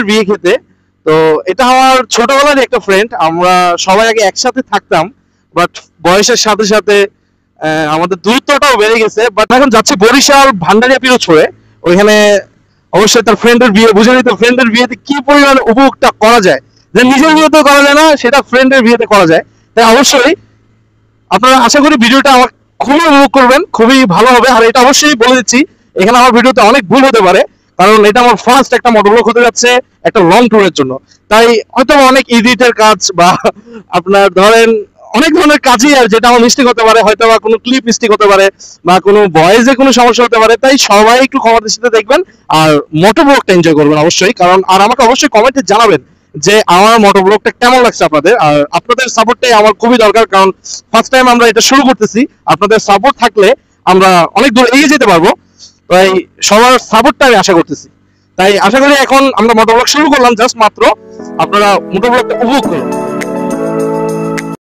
ফ্রেন্ডের বিয়ে খেতে। তো এটা আমার ছোটবেলার একটা ফ্রেন্ড, আমরা সবাই আগে একসাথে থাকতাম, বাট বয়সের সাথে সাথে আমাদের দূরত্বটাও বেড়ে গেছে। বাট এখন যাচ্ছি বরিশাল ভান্ডারিয়া পিরোজপুরে, ওইখানে অবশ্যই তার ফ্রেন্ডের বিয়ে, বুঝে নিতে ফ্রেন্ডের বিয়েতে কি পরিমাণ উপভোগটা করা যায়, যে নিজের বিয়েতেও করা যায় না সেটা ফ্রেন্ডের বিয়েতে করা যায়। তাই অবশ্যই আপনারা আশা করি ভিডিওটা আমার খুবই উপভোগ করবেন, খুবই ভালো হবে। আর এটা অবশ্যই বলে দিচ্ছি, এখানে আমার ভিডিওতে অনেক ভুল হতে পারে, কারণ এটা আমার ফার্স্ট একটা মোটরব্লগ হতে যাচ্ছে একটা লং ট্যুরের জন্য। তাই হয়তো অনেক এডিটের কাজ বা আপনার ধরেন অনেক ধরনের কাজই আর যেটা আমার মিস্টেক হতে পারে, হয়তো বা কোনো ক্লিপ মিস্টেক হতে পারে বা কোনো ভয়েসে কোনো সমস্যা হতে পারে। তাই সবাই একটু ক্ষমা দৃষ্টিতে দেখবেন আর মোটরব্লগটা এনজয় করবেন অবশ্যই। কারণ আর আমাকে অবশ্যই কমেন্টে জানাবেন যে আমার মোটরব্লগটা কেমন লাগছে আপনাদের। আর আপনাদের সাপোর্টটাই আমার খুবই দরকার, কারণ ফার্স্ট টাইম আমরা এটা শুরু করতেছি। আপনাদের সাপোর্ট থাকলে আমরা অনেক দূর এগিয়ে যেতে পারবো। তাই সবার সাপোর্টটা আমি আশা করতেছি। তাই আশা করি এখন আমরা মোটরব্লগ শুরু করলাম জাস্ট মাত্র, আপনারা মোটরব্লগটা উপভোগ করুন।